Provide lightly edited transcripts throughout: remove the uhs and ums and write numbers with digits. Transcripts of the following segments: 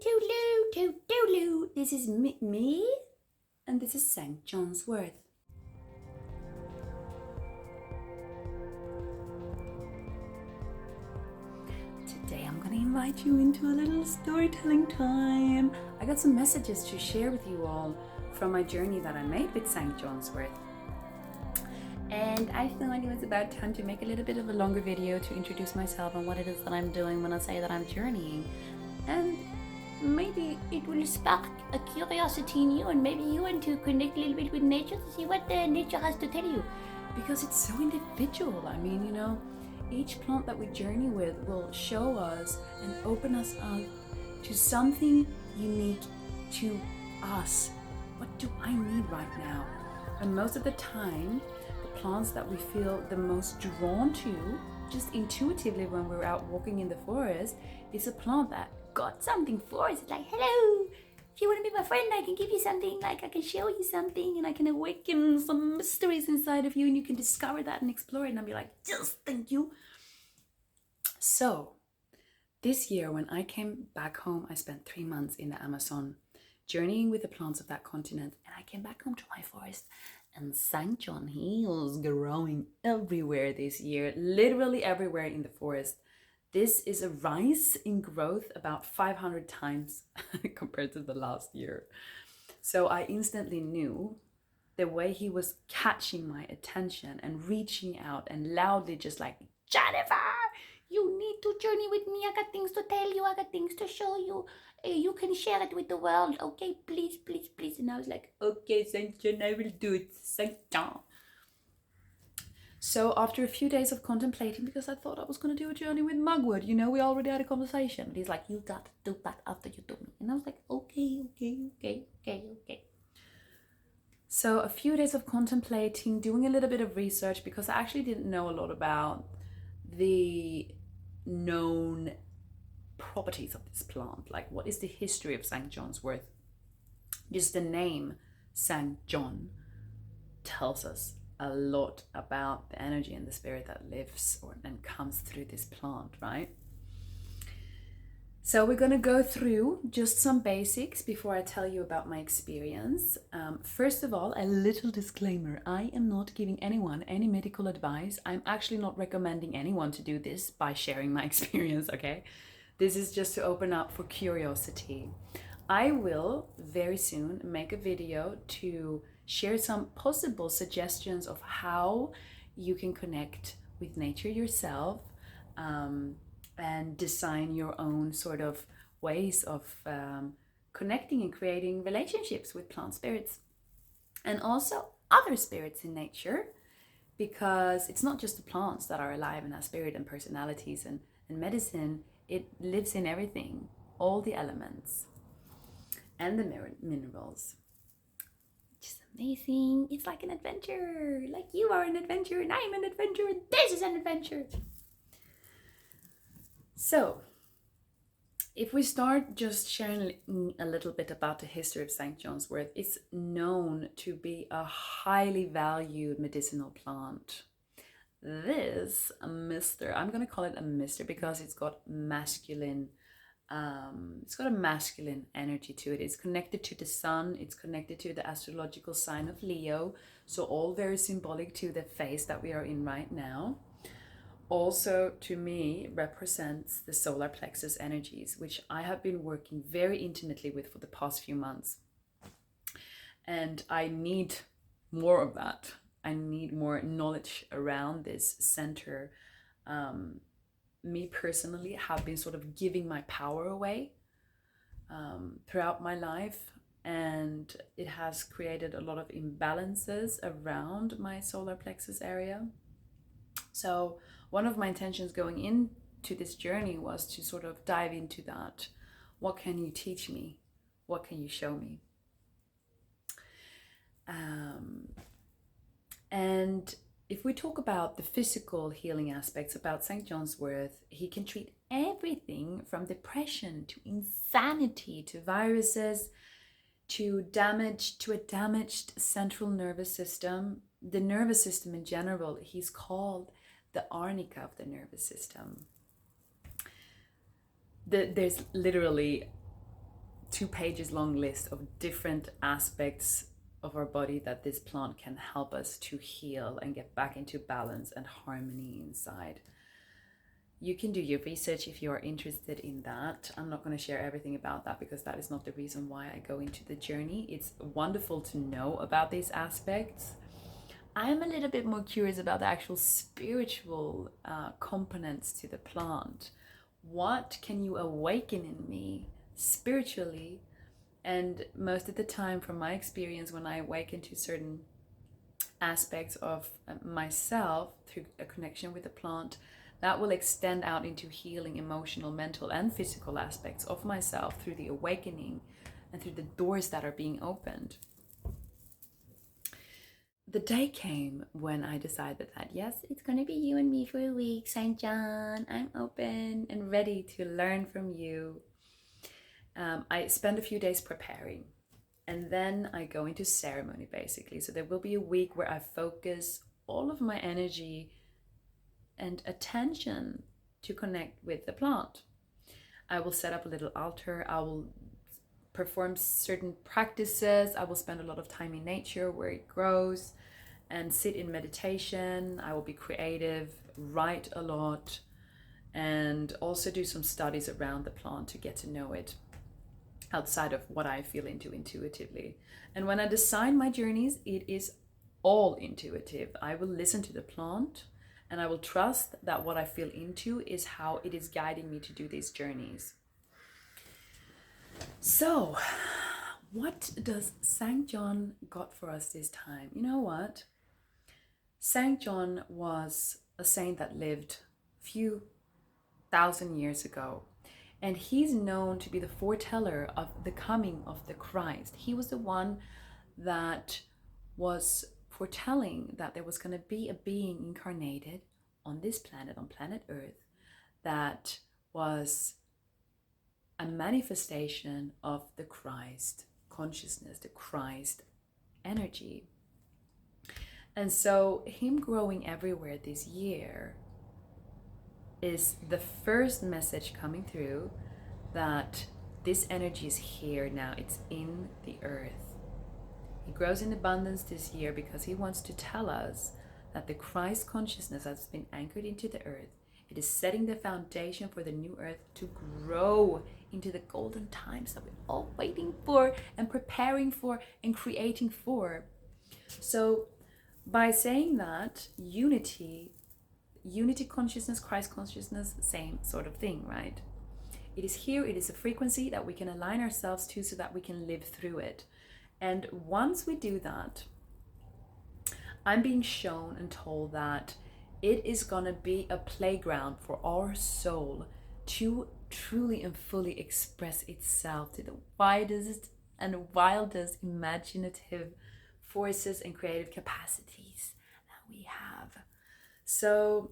toodaloo. This is me, and this is St Johns Wort. Today I'm going to invite you into a little storytelling time. I got some messages to share with you all from my journey that I made with St Johns Wort. And I thought it was about time to make a little bit of a longer video to introduce myself and what it is that I'm doing when I say that I'm journeying. And maybe it will spark a curiosity in you, and maybe you want to connect a little bit with nature to see what nature has to tell you. Because it's so individual. I mean, you know, each plant that we journey with will show us and open us up to something unique to us. What do I need right now? And most of the time, the plants that we feel the most drawn to, just intuitively when we're out walking in the forest, is a plant that got something for us. It's like, hello, if you want to be my friend, I can give you something, like I can show you something, and I can awaken some mysteries inside of you, and you can discover that and explore it. And I'll be like, just thank you. So this year when I came back home, I spent 3 months in the Amazon journeying with the plants of that continent, and I came back home to my forest, and St. John, he was growing everywhere this year, literally everywhere in the forest. This is a rise in growth about 500 times compared to the last year. So I instantly knew the way he was catching my attention and reaching out and loudly just like, Jennifer, you need to journey with me. I got things to tell you. I got things to show you. You can share it with the world. Okay, please, please, please. And I was like, okay, St. John, I will do it. St. John. So after a few days of contemplating, because I thought I was going to do a journey with Mugwort, you know, we already had a conversation. But he's like, you got to do that after you do me. And I was like, okay. So a few days of contemplating, doing a little bit of research, because I actually didn't know a lot about the known properties of this plant. Like, what is the history of St. Johns Wort? Just the name St. John tells us a lot about the energy and the spirit that lives and comes through this plant, right? So we're going to go through just some basics before I tell you about my experience. First of all, a little disclaimer. I am not giving anyone any medical advice. I'm actually not recommending anyone to do this by sharing my experience, okay? This is just to open up for curiosity. I will very soon make a video to share some possible suggestions of how you can connect with nature yourself, and design your own sort of ways of connecting and creating relationships with plant spirits and also other spirits in nature, because it's not just the plants that are alive and have spirit and personalities and medicine. It lives in everything, all the elements and the minerals. Just amazing. It's like an adventure, like you are an adventure and I'm an adventure and this is an adventure. So if we start just sharing a little bit about the history of St. Johns Wort, it's known to be a highly valued medicinal plant. This mister, I'm going to call it a mister because it's got masculine, it's got a masculine energy to it. It's connected to the sun. It's connected to the astrological sign of Leo. So all very symbolic to the phase that we are in right now. Also, to me, represents the solar plexus energies, which I have been working very intimately with for the past few months. And I need more of that. I need more knowledge around this center. Me personally have been sort of giving my power away throughout my life, and it has created a lot of imbalances around my solar plexus area. So one of my intentions going into this journey was to sort of dive into that. What can you teach me? What can you show me? And if we talk about the physical healing aspects about St. Johns Wort, he can treat everything from depression to insanity to viruses to a damaged central nervous system. The nervous system in general, he's called the arnica of the nervous system. There's literally 2 pages long list of different aspects of our body that this plant can help us to heal and get back into balance and harmony inside. You can do your research if you are interested in that. I'm not going to share everything about that because that is not the reason why I go into the journey. It's wonderful to know about these aspects. I'm a little bit more curious about the actual spiritual components to the plant. What can you awaken in me spiritually? And most of the time, from my experience, when I awaken to certain aspects of myself through a connection with the plant, that will extend out into healing emotional, mental, and physical aspects of myself through the awakening and through the doors that are being opened. The day came when I decided that, yes, it's going to be you and me for a week, St. John. I'm open and ready to learn from you. I spend a few days preparing, and then I go into ceremony, basically. So there will be a week where I focus all of my energy and attention to connect with the plant. I will set up a little altar. I will perform certain practices. I will spend a lot of time in nature where it grows and sit in meditation. I will be creative, write a lot, and also do some studies around the plant to get to know it outside of what I feel into intuitively. And when I design my journeys, it is all intuitive. I will listen to the plant and I will trust that what I feel into is how it is guiding me to do these journeys. So, what does St. John got for us this time? You know what? St. John was a saint that lived a few thousand years ago. And he's known to be the foreteller of the coming of the Christ. He was the one that was foretelling that there was going to be a being incarnated on this planet, on planet Earth, that was a manifestation of the Christ consciousness, the Christ energy. And so him growing everywhere this year is the first message coming through that this energy is here now. It's in the earth. He grows in abundance this year because he wants to tell us that the Christ consciousness has been anchored into the earth. It is setting the foundation for the new earth to grow into the golden times that we're all waiting for and preparing for and creating for. So by saying that, unity consciousness, Christ consciousness, same sort of thing, right? It is here, it is a frequency that we can align ourselves to so that we can live through it. And once we do that, I'm being shown and told that it is gonna be a playground for our soul to truly and fully express itself to the widest and wildest imaginative forces and creative capacities that we have. So,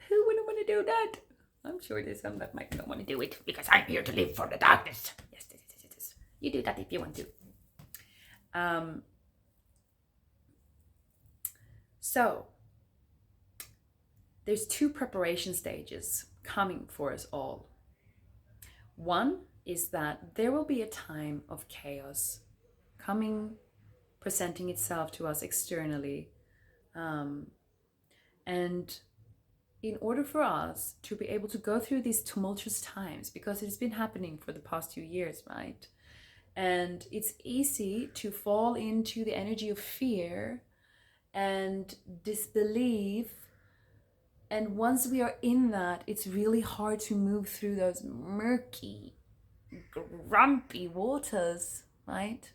who wouldn't want to do that? I'm sure there's some that might not want to do it because I'm here to live for the darkness. Yes. You do that if you want to. So, there's 2 preparation stages coming for us all. One is that there will be a time of chaos coming, presenting itself to us externally. And in order for us to be able to go through these tumultuous times, because it's been happening for the past 2 years, right? And it's easy to fall into the energy of fear and disbelief. And once we are in that, it's really hard to move through those murky, grumpy waters, right?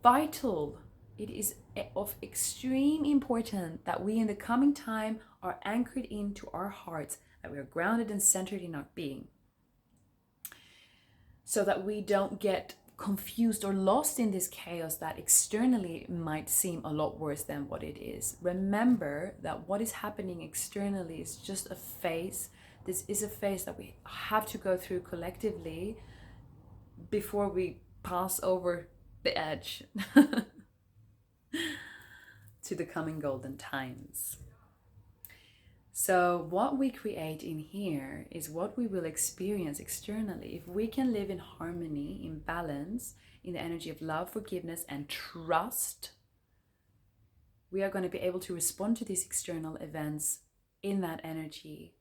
Vital. It is of extreme importance that we in the coming time are anchored into our hearts, that we are grounded and centered in our being, so that we don't get confused or lost in this chaos that externally might seem a lot worse than what it is. Remember that what is happening externally is just a phase. This is a phase that we have to go through collectively before we pass over the edge to the coming golden times. So what we create in here is what we will experience externally. If we can live in harmony, in balance, in the energy of love, forgiveness, and trust, we are going to be able to respond to these external events in that energy.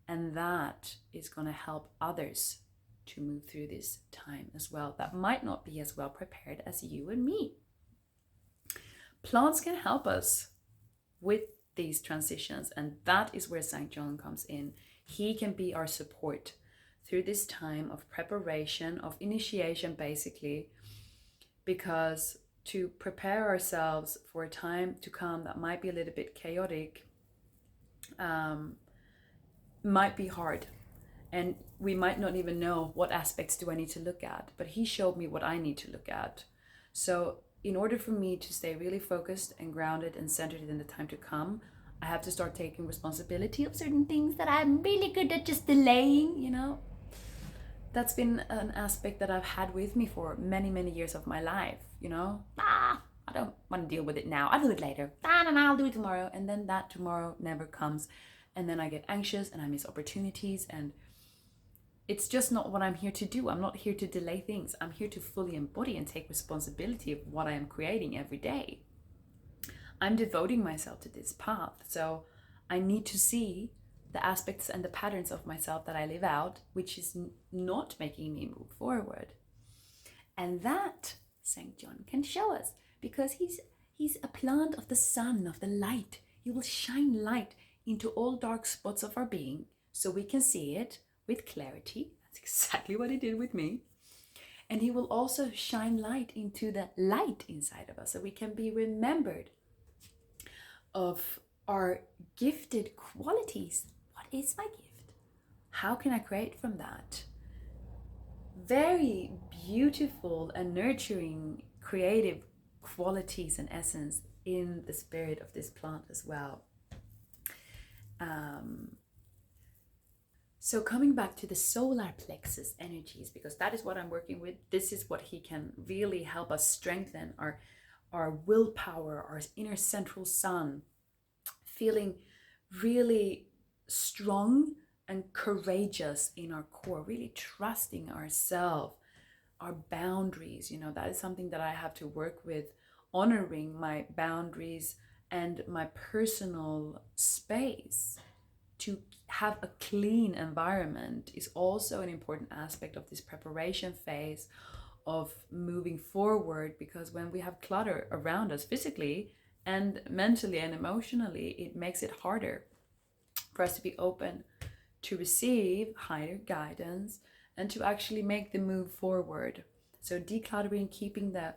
And that is going to help others to move through this time as well, that might not be as well prepared as you and me. Plants can help us with these transitions, and that is where St. John comes in. He can be our support through this time of preparation, of initiation, basically, because to prepare ourselves for a time to come that might be a little bit chaotic might be hard, and we might not even know what aspects do I need to look at, but he showed me what I need to look at. So in order for me to stay really focused and grounded and centered in the time to come, I have to start taking responsibility of certain things that I'm really good at just delaying, you know. That's been an aspect that I've had with me for many, many years of my life, you know. I don't want to deal with it now. I'll do it later. I'll do it tomorrow. And then that tomorrow never comes. And then I get anxious and I miss opportunities. And it's just not what I'm here to do. I'm not here to delay things. I'm here to fully embody and take responsibility of what I am creating every day. I'm devoting myself to this path. So I need to see the aspects and the patterns of myself that I live out, which is not making me move forward. And that St. John can show us, because he's a plant of the sun, of the light. He will shine light into all dark spots of our being so we can see it with clarity. That's exactly what he did with me. And he will also shine light into the light inside of us so we can be remembered of our gifted qualities. What is my gift? How can I create from that? Very beautiful and nurturing creative qualities and essence in the spirit of this plant as well. So coming back to the solar plexus energies, because that is what I'm working with. This is what he can really help us strengthen our willpower, our inner central sun, feeling really strong and courageous in our core, really trusting ourselves, our boundaries. You know, that is something that I have to work with, honoring my boundaries and my personal space. To have a clean environment is also an important aspect of this preparation phase of moving forward, because when we have clutter around us physically and mentally and emotionally, it makes it harder for us to be open to receive higher guidance and to actually make the move forward. So decluttering, keeping the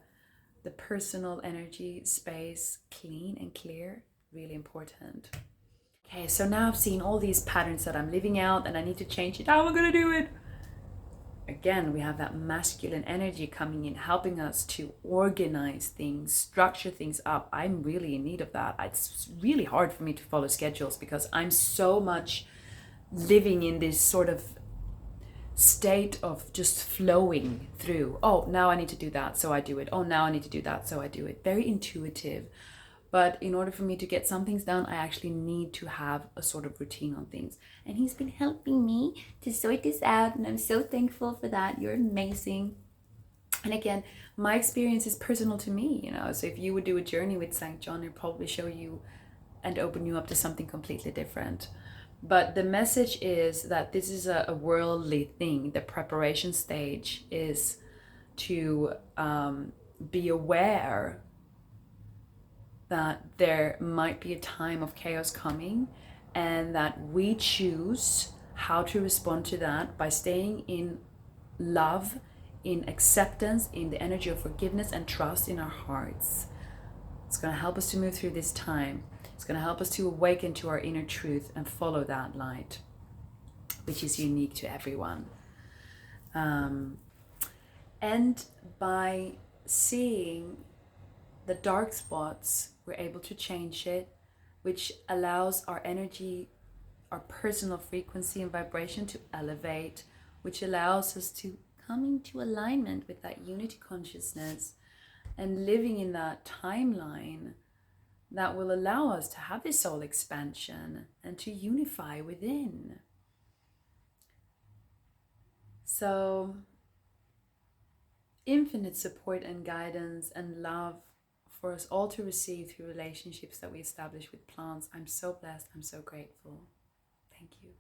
personal energy space clean and clear, really important. Okay, so now I've seen all these patterns that I'm living out and I need to change it. How am I going to do it? Again, we have that masculine energy coming in, helping us to organize things, structure things up. I'm really in need of that. It's really hard for me to follow schedules because I'm so much living in this sort of state of just flowing through. Oh, now I need to do that, so I do it. Oh, now I need to do that, so I do it. Very intuitive. But in order for me to get some things done, I actually need to have a sort of routine on things. And he's been helping me to sort this out, and I'm so thankful for that. You're amazing. And again, my experience is personal to me, you know. So if you would do a journey with St. John, it'd probably show you and open you up to something completely different. But the message is that this is a worldly thing. The preparation stage is to be aware that there might be a time of chaos coming, and that we choose how to respond to that by staying in love, in acceptance, in the energy of forgiveness and trust in our hearts. It's going to help us to move through this time. It's going to help us to awaken to our inner truth and follow that light, which is unique to everyone. And by seeing the dark spots, we're able to change it, which allows our energy, our personal frequency and vibration to elevate, which allows us to come into alignment with that unity consciousness and living in that timeline that will allow us to have this soul expansion and to unify within. So, infinite support and guidance and love for us all to receive through relationships that we establish with plants. I'm so blessed. I'm so grateful. Thank you.